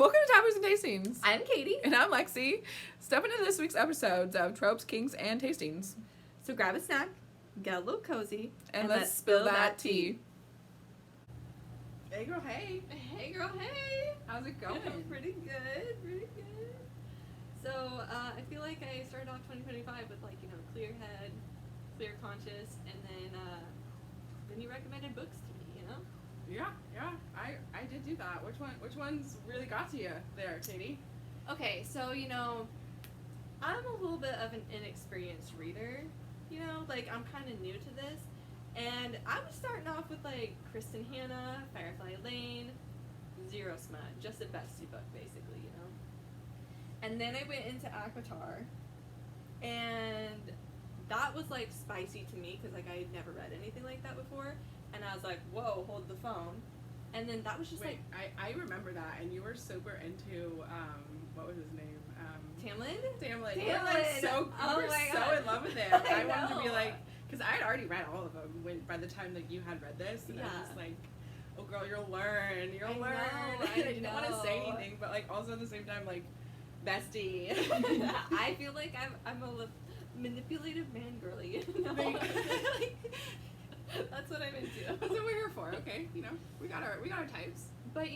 Welcome to Taboos and Tastings. I'm Katie. And I'm Lexxi. Step into this week's episodes of Tropes, Kinks, and Tastings. So grab a snack, get a little cozy, And let's spill that tea. Hey girl, hey. Hey girl, hey. How's it going? Pretty good, pretty good. So, I feel like I started off 2025 with clear head, clear conscious, and then you recommended books to me, Yeah, I did do that. Which ones really got to you there, Katie? Okay, so, I'm a little bit of an inexperienced reader, I'm kind of new to this, and I was starting off with, Kristen Hanna, Firefly Lane, Zero Smut, just a bestie book, basically, And then I went into Akatar, and that was, spicy to me, because, I had never read anything like that before, and I was like, whoa, hold the phone. And then that was just I remember that, and you were super into, what was his name? Tamlin? Tamlin. You were so in love with him. I wanted to be because I had already read all of them by the time that you had read this, and I was like, oh girl, you'll learn. I didn't want to say anything, but also at the same time, bestie. I feel like I'm a manipulative man girly. That's what I'm into. That's what we're here for. Okay, we got our types. But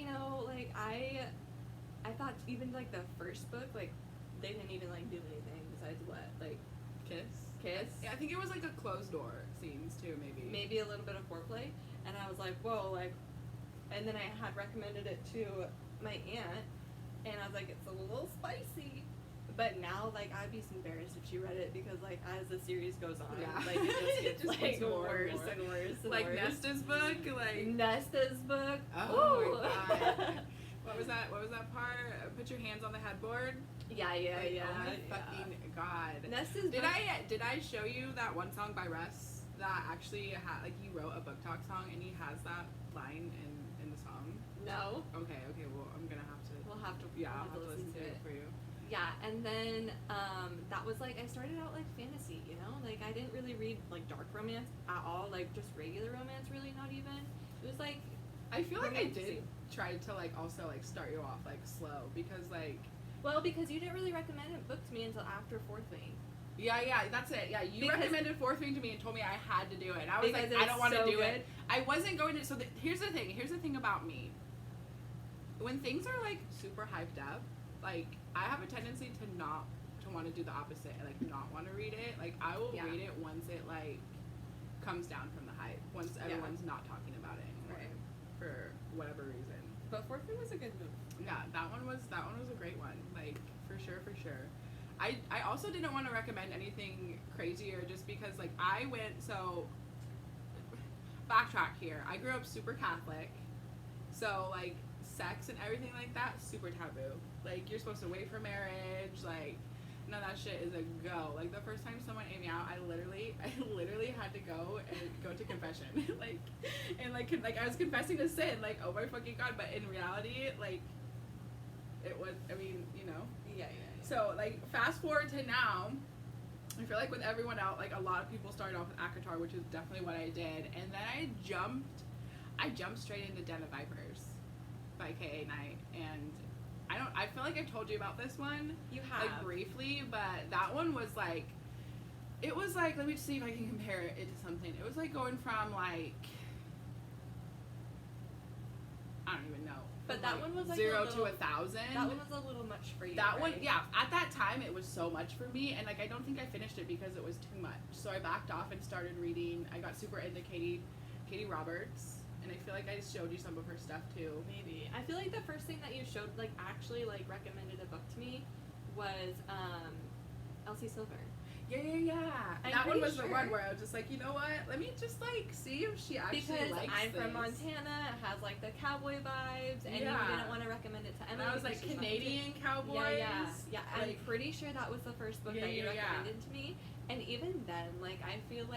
I thought even the first book, they didn't even do anything besides what, kiss. Yeah, I think it was a closed door scenes too, maybe. Maybe a little bit of foreplay, and I was like, whoa, and then I had recommended it to my aunt, and I was like, it's a little spicy. But now, I'd be embarrassed if she read it because, as the series goes on, it just gets, worse and worse and worse. Nesta's book? Nesta's book. Oh, my God. What was that part? Put your hands on the headboard? Yeah. Oh, my fucking God. Nesta's book. Did I show you that one song by Russ that actually had, he wrote a book talk song and he has that line in the song? No. Okay, well, I'm gonna have to. We'll have to listen to it for you. Yeah, and then that was I started out fantasy, I didn't really read dark romance at all, just regular romance, really, not even. It was I feel like I did try to also start you off slow because well, because you didn't really recommend a book to me until after fourth wing. Yeah, that's it. Yeah, you recommended fourth wing to me and told me I had to do it. And I was I don't want to do it. I wasn't going to. So here's the thing about me. When things are super hyped up, I have a tendency to want to do the opposite and not want to read it. I will read it once it comes down from the hype. Once everyone's not talking about it anymore, right, for whatever reason. But fourth wing was a good move. Yeah, that one was a great one. For sure. I also didn't want to recommend anything crazier just because I went backtrack here. I grew up super Catholic, so sex and everything like that super taboo. You're supposed to wait for marriage. None of that shit is a go. The first time someone ate me out, I literally had to go to confession. And I was confessing to sin. Oh my fucking God. But in reality, it was. I mean, Yeah. So fast forward to now. I feel with everyone else, a lot of people started off with Akatar, which is definitely what I did, and then I jumped straight into Den of Vipers by K.A. Knight, and I feel I've told you about this one. You have. Briefly, but that one was it was let me see if I can compare it to something. It was going from I don't even know. But that one was 0 to 1,000. That one was a little much for you. That right? one, yeah. At that time, it was so much for me, and I don't think I finished it because it was too much. So I backed off and started reading. I got super into Katie Roberts. And I feel I showed you some of her stuff too. Maybe. I feel the first thing that you showed, actually, recommended a book to me was, Elsie Silver. Yeah. That one was the one where I was just you know what? Let me just, see if she actually because likes I'm this. from Montana, it has, the cowboy vibes, and you didn't want to recommend it to Emily. And I was Canadian cowboys. Yeah. I'm pretty sure that was the first book that you recommended to me. And even then, I feel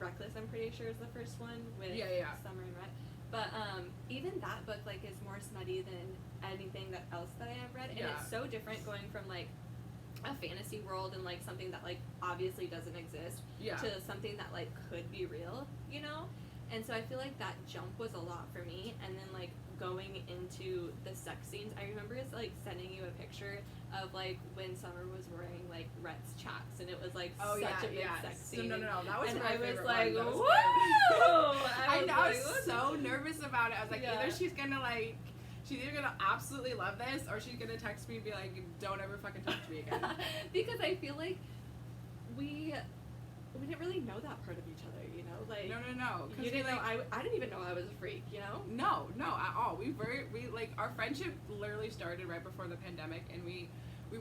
Reckless, I'm pretty sure, is the first one with Summer and Red. But even that book is more smutty than anything else that I have read, and it's so different going from a fantasy world and something that obviously doesn't exist to something that could be real, And so I feel like that jump was a lot for me. And then, like, going into the sex scenes, I remember it's, like, sending you a picture of, like, when Summer was wearing, like, Rhett's chaps, and it was, like, such a big sex scene. No, that was and my favorite one. I was like, whoa! I was like, so nervous about it. I was like, either she's gonna, like, she's either gonna absolutely love this, or she's gonna text me and be like, don't ever fucking talk to me again. Because I feel like we didn't really know that part of each other, you know? Like, no. You didn't know, I didn't even know I was a freak, you know? No, at all. We like, our friendship literally started right before the pandemic, and we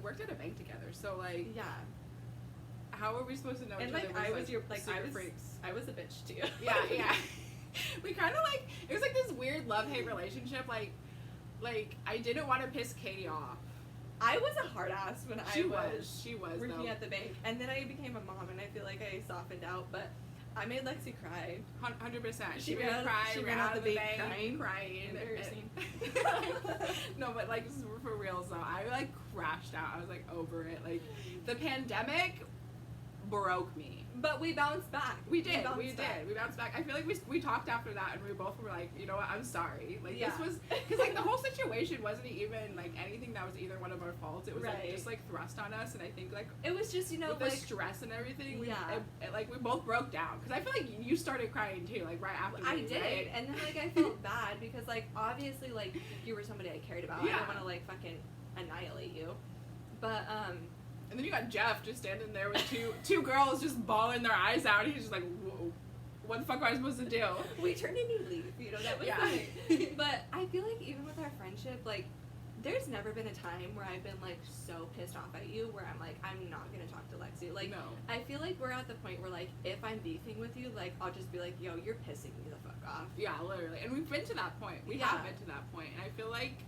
worked at a bank together, so, like, yeah. How were we supposed to know and, each like, other? I was your, like, freaks. I was a bitch, too. Yeah. We kind of, like, it was, like, this weird love-hate relationship, like, I didn't want to piss Katie off. I was a hard ass when she was working though. at the bank, and then I became a mom, and I feel like I softened out, but I made Lexxi cry. 100%. She ran out of the bank crying. Embarrassing. No, but, like, for real, so I, like, crashed out. I was, like, over it. Like, the pandemic broke me. But we bounced back. We did. We bounced back. I feel like we talked after that, and we both were like, you know what, I'm sorry. Like, this was, because, like, the whole situation wasn't even, like, anything that was either one of our faults. It was, like, just, like, thrust on us, and I think, like, it was just, you know, with like, the stress and everything, it, like, we both broke down. Because I feel like you started crying, too, like, right after me, I did, right? And then, like, I felt bad, because, like, obviously, like, you were somebody I cared about. I didn't want to, like, fucking annihilate you. But, and then you got Jeff just standing there with two girls just bawling their eyes out. He's just like, whoa, what the fuck am I supposed to do? We turned a new leaf, you know, that was funny. But I feel like even with our friendship, like, there's never been a time where I've been, like, so pissed off at you where I'm like, I'm not going to talk to Lexxi. Like, no. I feel like we're at the point where, like, if I'm beefing with you, like, I'll just be like, yo, you're pissing me the fuck off. Yeah, literally. And we've been to that point. We have been to that point. And I feel like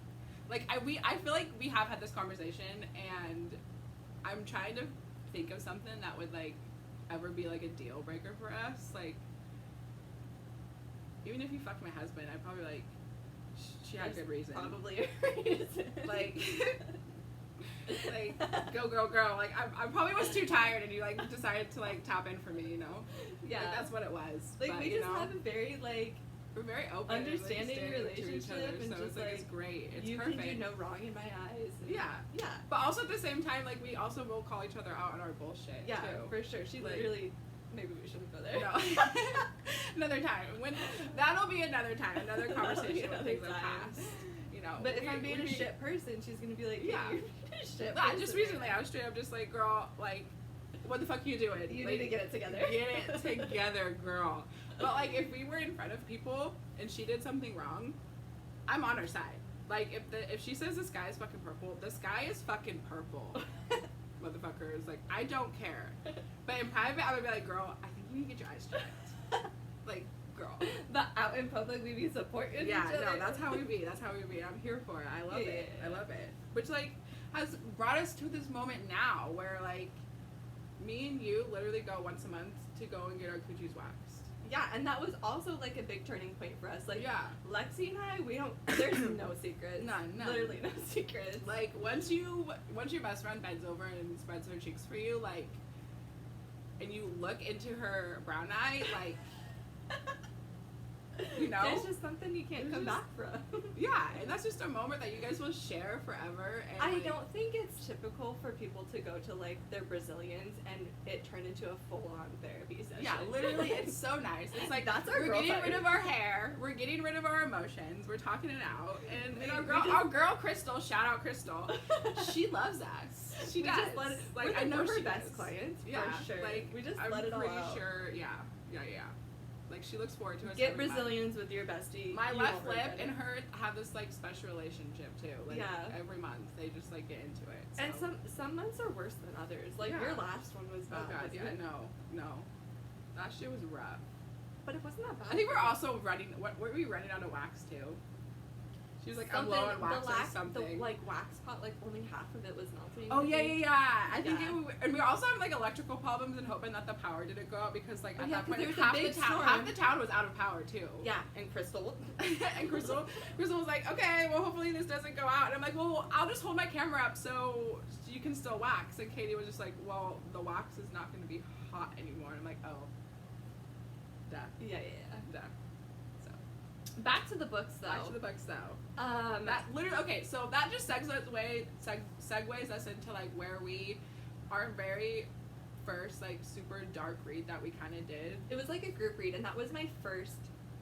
I feel like we have had this conversation, and I'm trying to think of something that would, like, ever be, like, a deal breaker for us. Like, even if you fucked my husband, I'd probably, like, she had good reason. Probably a reason. Like, go girl. Like, I probably was too tired, and you, like, decided to, like, tap in for me, you know? Yeah. Like, that's what it was. Like, but, we just have a very, like, we're very open, understanding and, like, relationship, to each other, and so just, it's, like, like, it's great. It's you perfect. can do no wrong in my eyes. Yeah. But also at the same time, like, we also will call each other out on our bullshit. Yeah, too. for sure. She like, literally. Maybe we shouldn't go there. No. Another time. That'll be another time. Another conversation when things are past. You know. But if I'm being a shit person, she's gonna be like, yeah, you're a shit person. Just recently, I was straight up just like, girl, like, what the fuck are you doing? You like, need to get it together. Get it together, girl. But, like, if we were in front of people and she did something wrong, I'm on her side. Like, if she says the sky is fucking purple, the sky is fucking purple. Motherfuckers, like, I don't care. But in private, I would be like, girl, I think you need to get your eyes checked. Like, girl. But out in public, we be supporting each other. Yeah, no, that's how we be. I'm here for it. I love it. I love it. Which, like, has brought us to this moment now where, like, me and you literally go once a month to go and get our coochies waxed. Yeah, and that was also, like, a big turning point for us. Like, yeah. Lexxi and I, there's no secrets. None. Literally no secrets. Like, once your best friend bends over and spreads her cheeks for you, like, and you look into her brown eye, like, you know? There's just something you can't come back from. Yeah, and that's just a moment that you guys will share forever. And I don't think it's typical for people to go to, like, their Brazilians and it turn into a full-on therapy session. Yeah, literally, it's so nice. It's like, that's our we're getting rid of our hair, we're getting rid of our emotions, we're talking it out, and our girl Crystal, shout out Crystal, she loves us. She does. Like, I know her best clients, for sure. Like, we just I'm let it all out. pretty sure, yeah. Like, she looks forward to us. Get Brazilians with your bestie. My left lip and her have this, like, special relationship too. Like, every month they just, like, get into it. So. And some months are worse than others. Like, your last one was bad. Oh god, yeah, no. That shit was rough. But it wasn't that bad. I think we're also running. What were we running out of wax too? She was like, I'm low on wax or something. The, like, wax pot, like, only half of it was melting. Oh, yeah. I think and we were also having, like, electrical problems and hoping that the power didn't go out because, like, at that point, half the town was out of power, too. Yeah, and Crystal. Crystal was like, okay, well, hopefully this doesn't go out. And I'm like, well, I'll just hold my camera up so you can still wax. And Katie was just like, well, the wax is not going to be hot anymore. And I'm like, oh. Duh. Yeah. Duh. Back to the books, though. That literally, okay, so that just segues us into, like, where our very first, like, super dark read that we kind of did. It was, like, a group read, and that was my first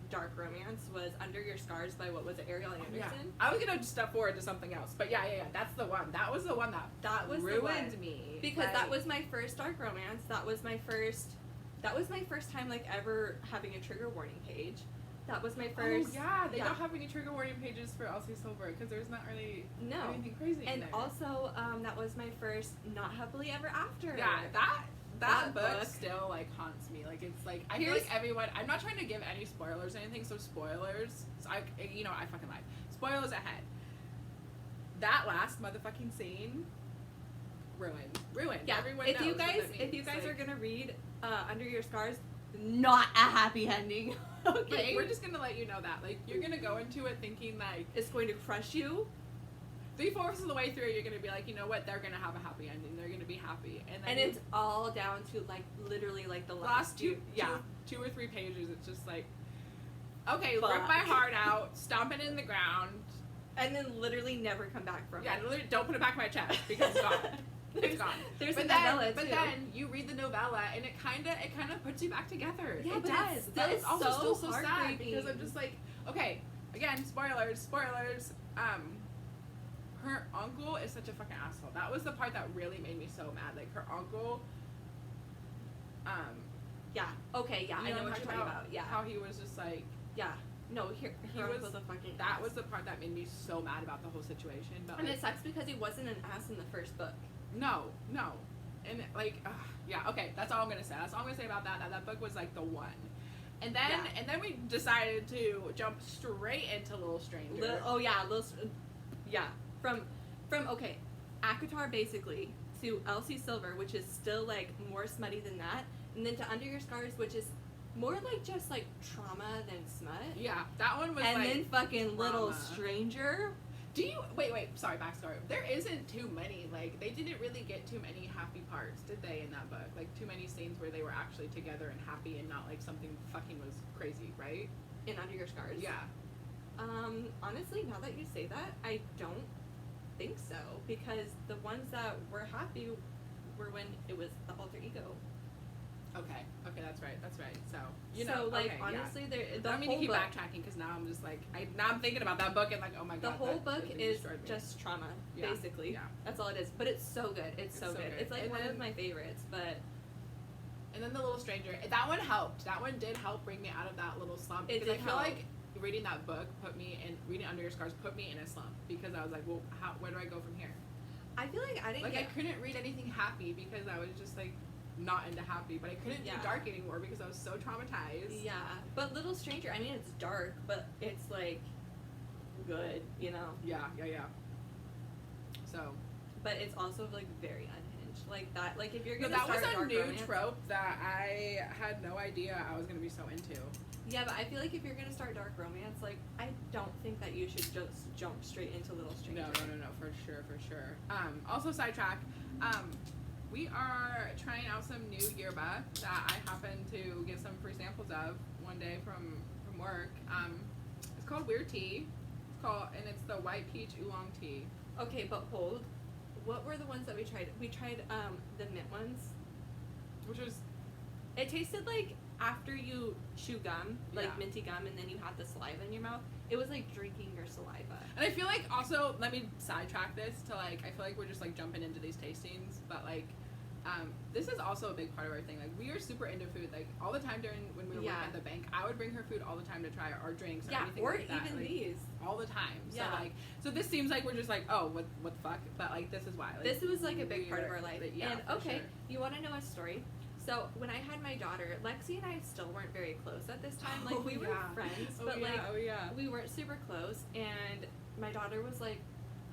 dark romance, was Under Your Scars by, what was it, Ariel Anderson? Yeah. I was going to step forward to something else, but yeah, that's the one. That was the one that was ruined me. Because that was my first dark romance. That was my first time, like, ever having a trigger warning page. That was my first. Oh, yeah, they don't have any trigger warning pages for Elsie Silver because there's not really anything crazy in there. And also, that was my first not happily ever after. Yeah, that book still, like, haunts me. Like, it's like, I feel like everyone, I'm not trying to give any spoilers or anything, so spoilers, I fucking lied. Spoilers ahead. That last motherfucking scene, ruined. Yeah, everyone if knows you guys, what that means. if you guys are gonna read Under Your Scars, not a happy ending. Okay, we're just gonna let you know that, like, you're gonna go into it thinking, like, it's going to crush you. 3/4 of the way through, you're gonna be like, you know what? They're gonna have a happy ending. They're gonna be happy, and it's all down to, like, literally, like, the last two or three pages. It's just like, okay, Fuck. rip my heart out, stomp it in the ground, and then literally never come back from it. Yeah, literally don't put it back in my chest because it's gone. It's gone. There's a novella, but then you read the novella, and it kind of puts you back together. Yeah, it but does. But it's also still so sad heartbreaking. because I'm just like, okay, again, spoilers. Her uncle is such a fucking asshole. That was the part that really made me so mad. Like, her uncle, yeah. Okay, yeah, I know what you're talking about. Yeah. How he was just like, yeah. No, he was a fucking That ass. was the part that made me so mad about the whole situation. But, and like, it sucks because he wasn't an ass in the first book. No. And, like, yeah, okay, that's all I'm gonna say. That's all I'm gonna say about that. That book was, like, the one. And then we decided to jump straight into Little Stranger. From okay, ACOTAR basically to Elsie Silver, which is still, like, more smutty than that, and then to Under Your Scars, which is more like just, like, trauma than smut. Yeah, that one was and like, then fucking trauma. Little Stranger. Wait, sorry, backstory. There isn't too many, like, they didn't really get too many happy parts, did they, in that book? Like, too many scenes where they were actually together and happy and not, like, something fucking was crazy, right? In Under Your Scars? Yeah. Honestly, now that you say that, I don't think so, because the ones that were happy were when it was the alter ego. Okay, that's right. So, honestly, yeah. the I mean whole to keep book, backtracking because now I'm just like, now I'm thinking about that book and, like, oh my god. the whole book is destroyed me. just trauma, basically. Yeah. That's all it is. But it's so good. It's so good. It's, like, and one of my favorites, but... And then The Little Stranger. That one helped. That one did help bring me out of that little slump. It Because did I feel help. like reading that book reading Under Your Scars put me in a slump. Because I was like, well, where do I go from here? I feel like I didn't I couldn't read anything happy because I was just, like, not into happy. But I couldn't do dark anymore because I was so traumatized. Yeah. But Little Stranger, I mean, it's dark, but it's, like, good, you know? Yeah. So. But it's also, like, very unhinged. Like, that, like, if you're gonna start that was a dark new romance, trope that I had no idea I was gonna be so into. Yeah, but I feel like if you're gonna start dark romance, like, I don't think that you should just jump straight into Little Stranger. No, for sure. Also, sidetrack. We are trying out some new yerba that I happened to get some free samples of one day from work. It's called Weird Tea. And it's the white peach oolong tea. Okay, but hold. What were the ones that we tried? We tried the mint ones, which was. It tasted like after you chew gum, like minty gum, and then you had the saliva in your mouth. It was like drinking your saliva. And I feel like also, let me sidetrack this to, like, I feel like we're just, like, jumping into these tastings, but, like, this is also a big part of our thing. Like, we are super into food. Like, all the time when we were working at the bank, I would bring her food all the time to try our drinks or anything like that. Even like, these. All the time. Yeah. So this seems like we're just like, oh, what the fuck? But, like, this is why. Like, this was, like, a big part of our life. Yeah, and, okay, you want to know a story? So, when I had my daughter, Lexi and I still weren't very close at this time. Like, we were friends, but, we weren't super close. And my daughter was, like,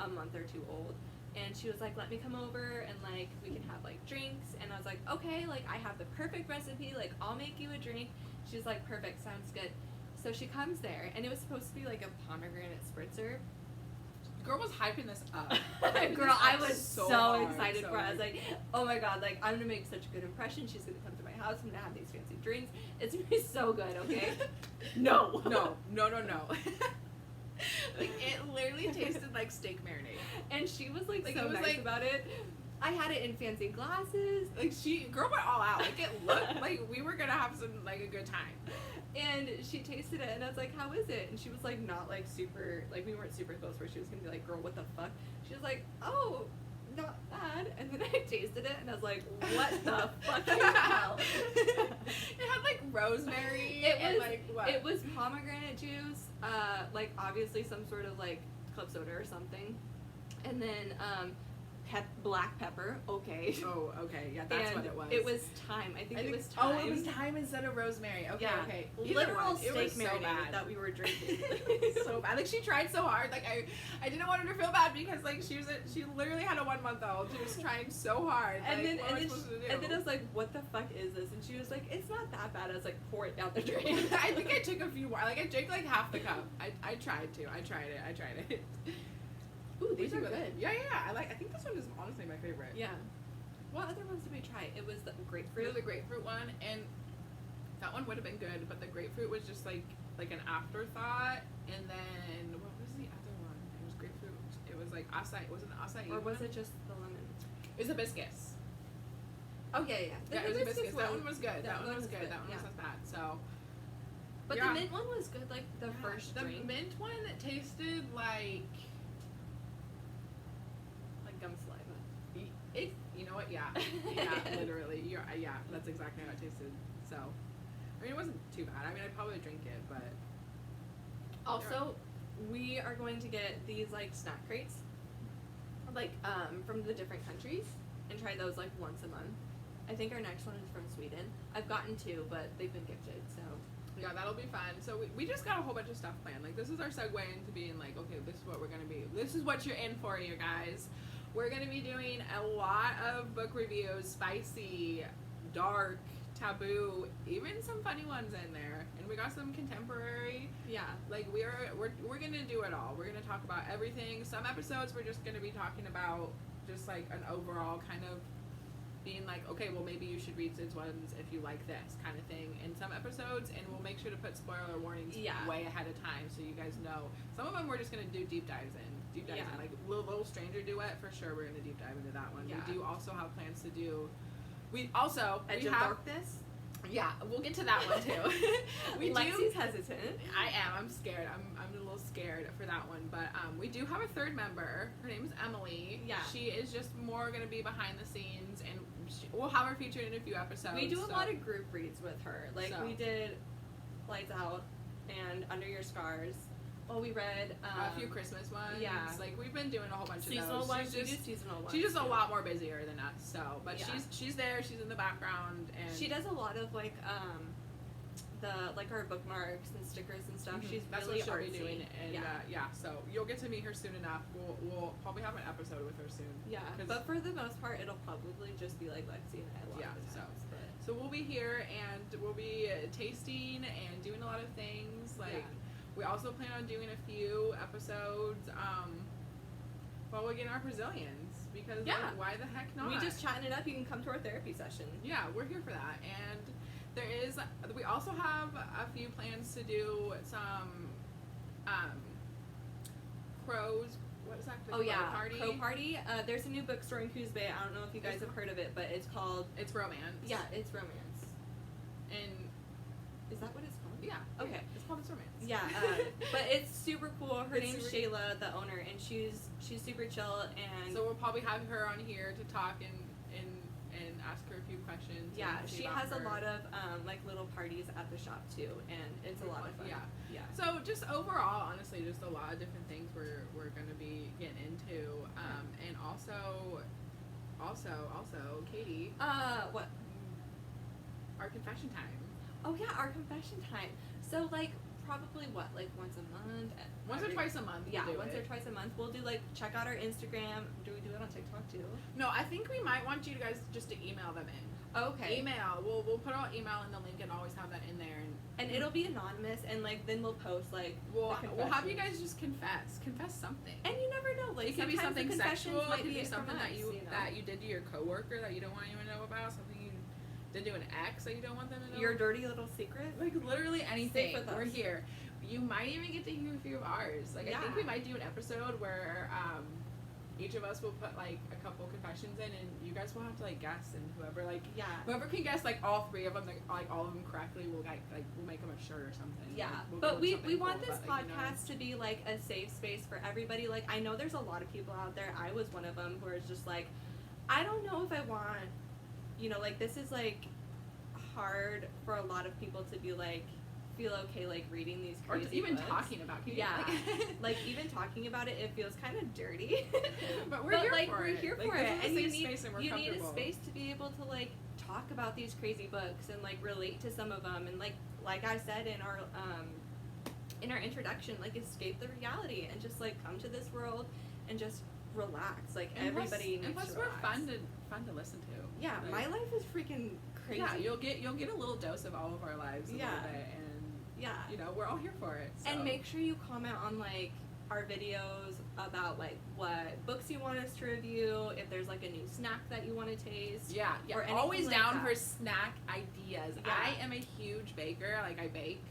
a month or two old. And she was like, let me come over and, like, we can have, like, drinks. And I was like, okay, like, I have the perfect recipe. Like, I'll make you a drink. She's like, perfect, sounds good. So she comes there, and it was supposed to be, like, a pomegranate spritzer. Girl was hyping this up. Girl, I was so excited for her. I was like, oh my god, like, I'm gonna make such a good impression. She's gonna come to my house. I'm gonna have these fancy drinks. It's gonna be so good, okay? No. No. Like, it literally tasted like steak marinade. And she was like Like, so it was nice like, about it. I had it in fancy glasses. Like, girl went all out. Like, it looked like we were gonna have some, like, a good time. And she tasted it, and I was like, how is it? And she was like, not like super, like, we weren't super close where she was gonna be like, girl, what the fuck? She was like, oh, not bad. And then I tasted it, and I was like, what the fucking hell? It had like rosemary. It was pomegranate juice, like obviously some sort of like club soda or something, and then black pepper. Okay. Oh, okay. Yeah, that's and what it was. It was thyme. I think it was thyme. Oh, it was thyme instead of rosemary. Okay, yeah. okay. Literal steak marinade that we were drinking. So bad. Like, she tried so hard. Like, I didn't want her to feel bad because, like, she literally had a 1-month-old. She was trying so hard. And like, then what am I supposed to do? And then I was like, what the fuck is this? And she was like, it's not that bad. I was like, pour it down the drain. I think I took a few more. Like, I drank like half the cup. I tried to. I tried it. Ooh, these are good. Yeah. I think this one is honestly my favorite. Yeah. What other ones did we try? It was the grapefruit. It was the grapefruit one, and that one would have been good, but the grapefruit was just like an afterthought. And then what was the other one? It was grapefruit. It was like acai. Was it the acai? Or was it just the lemon? It was hibiscus. Oh yeah. Yeah, it was hibiscus. That one was good. That one was good. good. That one was not bad. So. But the mint one was good. Like the first drink. The mint one tasted like gum saliva. You know what? Yeah, literally. Yeah, that's exactly how it tasted. So, I mean, it wasn't too bad. I mean, I'd probably drink it, but also, we are going to get these like snack crates, like from the different countries, and try those like once a month. I think our next one is from Sweden. I've gotten 2, but they've been gifted, so. Yeah, that'll be fun. So we just got a whole bunch of stuff planned. Like, this is our segue into being like, okay, this is what we're gonna be. This is what you're in for, you guys. We're going to be doing a lot of book reviews, spicy, dark, taboo, even some funny ones in there. And we got some contemporary. Yeah. Like, we're going to do it all. We're going to talk about everything. Some episodes we're just going to be talking about just like an overall kind of being like, okay, well, maybe you should read these ones if you like this kind of thing in some episodes, and we'll make sure to put spoiler warnings way ahead of time so you guys know. Some of them we're just going to do deep dives in. Like Little Stranger Duet, for sure we're going to deep dive into that one. We do also have plans to do, Edge of Darkness. Yeah, we'll get to that one too. Lexi's hesitant. I am. I'm scared. I'm a little scared for that one. But we do have a third member. Her name is Emily. Yeah. She is just more going to be behind the scenes, and we'll have her featured in a few episodes. We do a lot of group reads with her. Like, we did Lights Out and Under Your Scars. Well, we read a few Christmas ones. Yeah. Like, we've been doing a whole bunch of seasonal those. ones. Seasonal ones. She's just a lot more busier than us. So, but she's there. She's in the background, and she does a lot of like our bookmarks and stickers and stuff. Mm-hmm. She's That's really what she'll artsy. be doing. And so you'll get to meet her soon enough. We'll probably have an episode with her soon. Yeah, but for the most part, it'll probably just be like Lexi and I a lot of the times. So we'll be here, and we'll be tasting and doing a lot of things. Like, we also plan on doing a few episodes while we get our Brazilians, because like, why the heck not? We just chatting it up. You can come to our therapy session. Yeah, we're here for that. And we also have a few plans to do some crows. What is that? Crow Party? Crow Party. There's a new bookstore in Coos Bay. I don't know if you guys have heard of it, but it's called... It's Romance. Yeah, it's Romance. And... Is that what it's called? Yeah. Okay. It's called It's Romance. Yeah, but it's super cool. Her name's Shayla, the owner, and she's super chill. And so we'll probably have her on here to talk and ask her a few questions. Yeah, she has a lot of like little parties at the shop too, and it's a lot of fun. Yeah. So just overall, honestly, just a lot of different things we're gonna be getting into, and also, Katie. What? Our confession time. Oh yeah, our confession time. So like probably like once a month. Once or twice a month. Yeah, once or twice a month. We'll do like check out our Instagram. Do we do it on TikTok too? No, I think we might want you guys just to email them in. Okay. Email. We'll put our email in the link and always have that in there. And it'll be anonymous, and like then we'll post like we'll have you guys just confess something. And you never know, like it could be something sexual. It could be something that you did to your coworker that you don't want anyone to know about. Something you to do an ex that you don't want them to know. Your dirty little secret. Like literally anything. With We're us. here. You might even get to hear a few of ours. Like I think we might do an episode where each of us will put like a couple confessions in, and you guys will have to like guess, and whoever can guess like all three of them, like all of them correctly, will we'll make them a shirt or something. Yeah, we'll but we want cool this about, podcast to be like a safe space for everybody. Like I know there's a lot of people out there. I was one of them who is just like, I don't know if I want, like this is like hard for a lot of people to be like feel okay like reading these crazy or even books. talking about like even talking about it feels kind of dirty. but we're here for it, and you need a space to be able to like talk about these crazy books and like relate to some of them, and like I said in our introduction, like escape the reality and just like come to this world and just relax. Like and everybody needs to relax. We're fun to listen to. Yeah, like, my life is freaking crazy. Yeah, you'll get a little dose of all of our lives a little bit, and we're all here for it. So. And make sure you comment on like our videos about like what books you want us to review, if there's like a new snack that you want to taste. Yeah. Or always like down that. for snack ideas. Yeah. I am a huge baker. Like I bake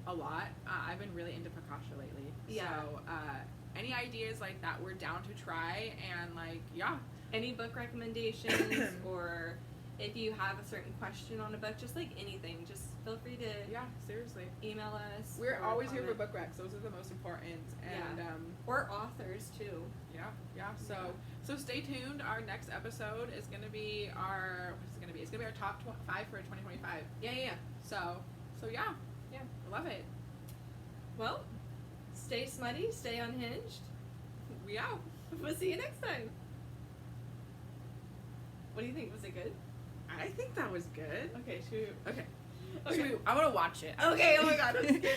a lot. I've been really into focaccia lately. Yeah. So any ideas like that, we're down to try, and like any book recommendations or if you have a certain question on a book, just like anything, just feel free to seriously email us. We're always here for book recs. Those are the most important, and or authors too. So stay tuned. Our next episode is going to be it's going to be our top 5 for 2025. So I love it. Well, stay smutty, stay unhinged. We out. We'll see you next time. What do you think? Was it good? I think that was good. Okay, shoot. Okay. I want to watch it. Okay, oh my god, that's good.